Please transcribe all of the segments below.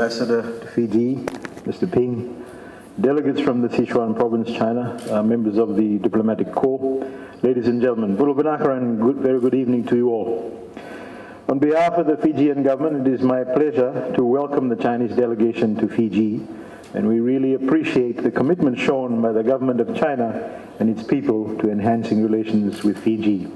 Ambassador to Fiji, Mr. Ping, delegates from the Sichuan province, China, members of the diplomatic corps, ladies and gentlemen, and very good evening to you all. On behalf of the Fijian government, it is my pleasure to welcome the Chinese delegation to Fiji, and we really appreciate the commitment shown by the government of China and its people to enhancing relations with Fiji.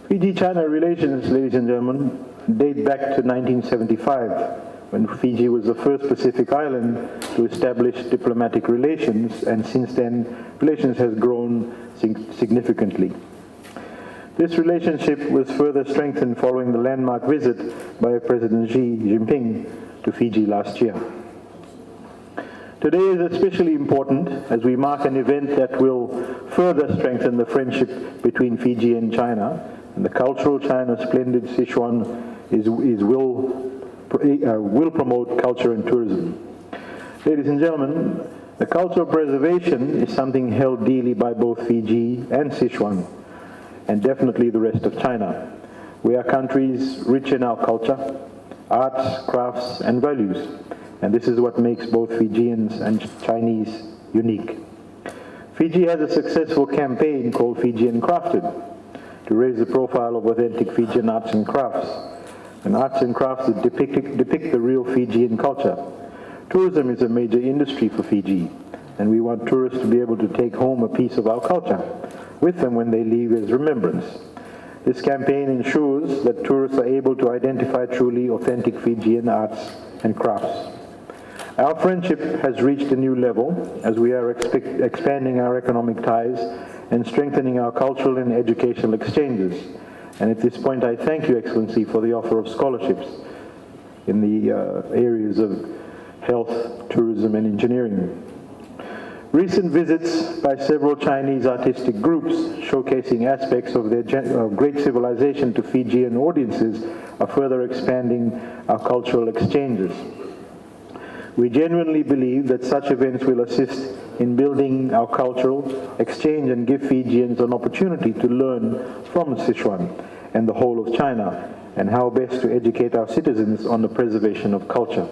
Fiji-China relations, ladies and gentlemen, date back to 1975, when Fiji was the first Pacific island to establish diplomatic relations, and since then, relations has grown significantly. This relationship was further strengthened following the landmark visit by President Xi Jinping to Fiji last year. Today is especially important as we mark an event that will further strengthen the friendship between Fiji and China, and the cultural China Splendid Sichuan will promote culture and tourism. Ladies and gentlemen, the cultural preservation is something held dearly by both Fiji and Sichuan, and definitely the rest of China. We are countries rich in our culture, arts, crafts, and values, and this is what makes both Fijians and Chinese unique. Fiji has a successful campaign called Fijian Crafted to raise the profile of authentic Fijian arts and crafts, that depict the real Fijian culture. Tourism is a major industry for Fiji, and we want tourists to be able to take home a piece of our culture with them when they leave as remembrance. This campaign ensures that tourists are able to identify truly authentic Fijian arts and crafts. Our friendship has reached a new level as we are expanding our economic ties and strengthening our cultural and educational exchanges. And at this point, I thank you, Excellency, for the offer of scholarships in the areas of health, tourism, and engineering. Recent visits by several Chinese artistic groups showcasing aspects of their great civilization to Fijian audiences are further expanding our cultural exchanges. We genuinely believe that such events will assist in building our cultural exchange and give Fijians an opportunity to learn from Sichuan and the whole of China and how best to educate our citizens on the preservation of culture.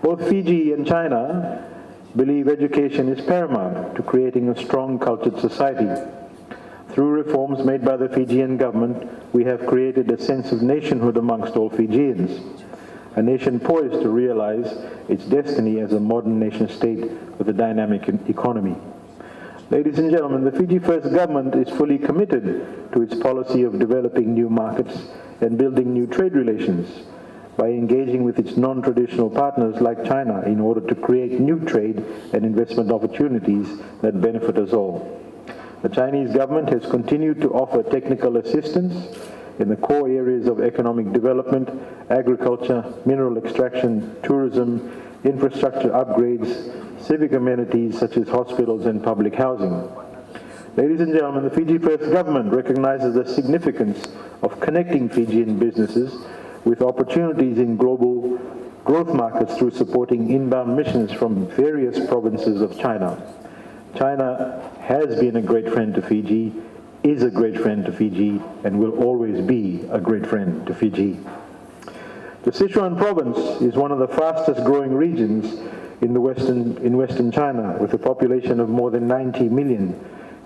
Both Fiji and China believe education is paramount to creating a strong cultured society. Through reforms made by the Fijian government, we have created a sense of nationhood amongst all Fijians, a nation poised to realize its destiny as a modern nation-state with a dynamic economy. Ladies and gentlemen, the Fiji First government is fully committed to its policy of developing new markets and building new trade relations by engaging with its non-traditional partners like China in order to create new trade and investment opportunities that benefit us all. The Chinese government has continued to offer technical assistance in the core areas of economic development, agriculture, mineral extraction, tourism, infrastructure upgrades, civic amenities such as hospitals and public housing. Ladies and gentlemen, the Fiji First government recognizes the significance of connecting Fijian businesses with opportunities in global growth markets through supporting inbound missions from various provinces of China. China has been a great friend to Fiji, is a great friend to Fiji, and will always be a great friend to Fiji. The Sichuan province is one of the fastest growing regions in Western China, with a population of more than 90 million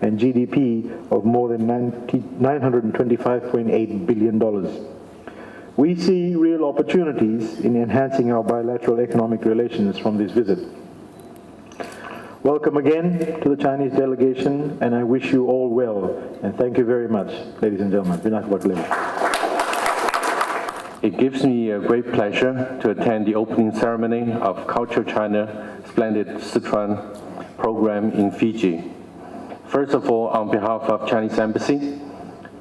and GDP of more than $925.8 billion. We see real opportunities in enhancing our bilateral economic relations from this visit. Welcome again to the Chinese delegation, and I wish you all well, and thank you very much, ladies and gentlemen. It gives me a great pleasure to attend the opening ceremony of Culture China Splendid Sichuan program in Fiji. First of all, on behalf of Chinese Embassy,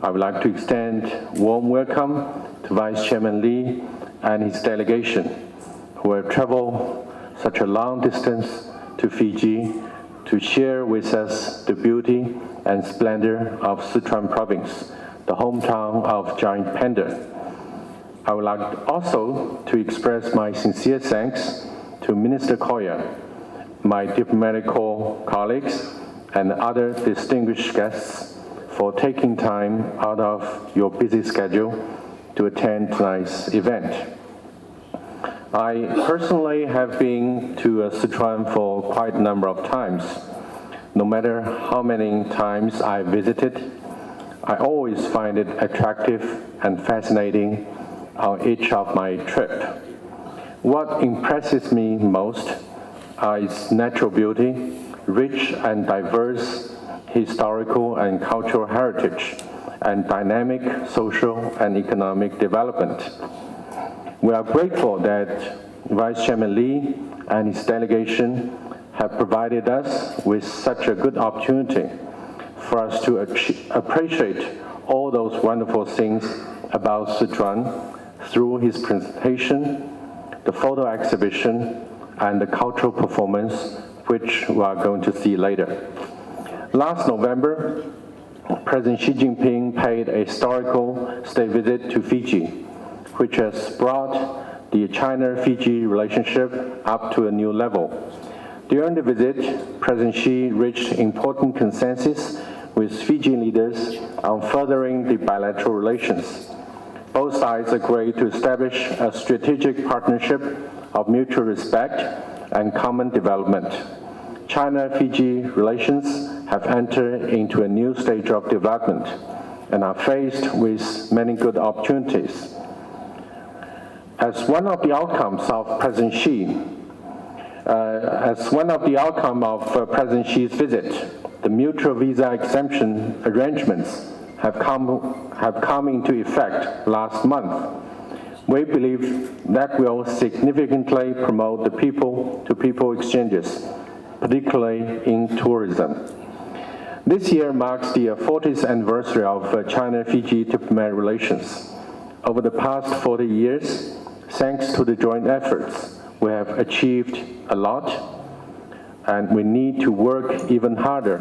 I would like to extend warm welcome to Vice Chairman Lee and his delegation, who have traveled such a long distance to Fiji to share with us the beauty and splendor of Sichuan province, the hometown of giant panda. I would like also to express my sincere thanks to Minister Koya, my diplomatic corps colleagues, and other distinguished guests for taking time out of your busy schedule to attend tonight's event. I personally have been to Sichuan for quite a number of times. No matter how many times I visited, I always find it attractive and fascinating on each of my trips. What impresses me most are its natural beauty, rich and diverse historical and cultural heritage, and dynamic social and economic development. We are grateful that Vice Chairman Lee and his delegation have provided us with such a good opportunity for us to appreciate all those wonderful things about Sichuan through his presentation, the photo exhibition, and the cultural performance, which we are going to see later. Last November, President Xi Jinping paid a historical state visit to Fiji, which has brought the China-Fiji relationship up to a new level. During the visit, President Xi reached important consensus with Fijian leaders on furthering the bilateral relations. Both sides agreed to establish a strategic partnership of mutual respect and common development. China-Fiji relations have entered into a new stage of development and are faced with many good opportunities. As one of the outcomes of President Xi's visit, the mutual visa exemption arrangements have come into effect last month. We believe that will significantly promote the people-to-people exchanges, particularly in tourism. This year marks the 40th anniversary of China-Fiji diplomatic relations. Over the past 40 years, thanks to the joint efforts, we have achieved a lot, and we need to work even harder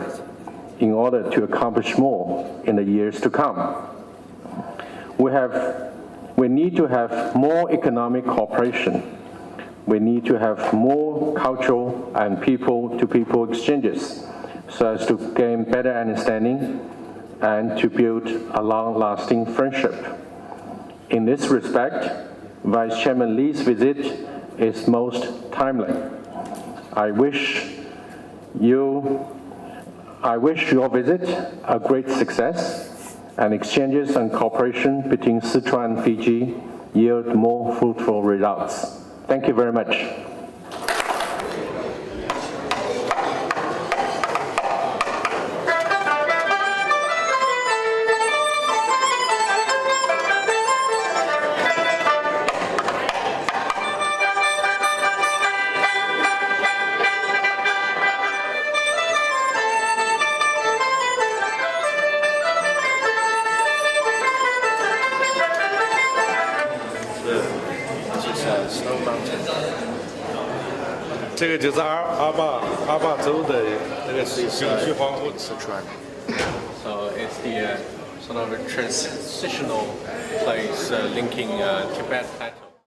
in order to accomplish more in the years to come. We need to have more economic cooperation. We need to have more cultural and people-to-people exchanges so as to gain better understanding and to build a long-lasting friendship. In this respect, Vice Chairman Lee's visit is most timely. I wish your visit a great success, and exchanges and cooperation between Sichuan and Fiji yield more fruitful results. Thank you very much. Snow Mountain. 这个就是阿坝州的那个景区黄河。Sichuan. So it's the sort of a transitional place linking Tibet.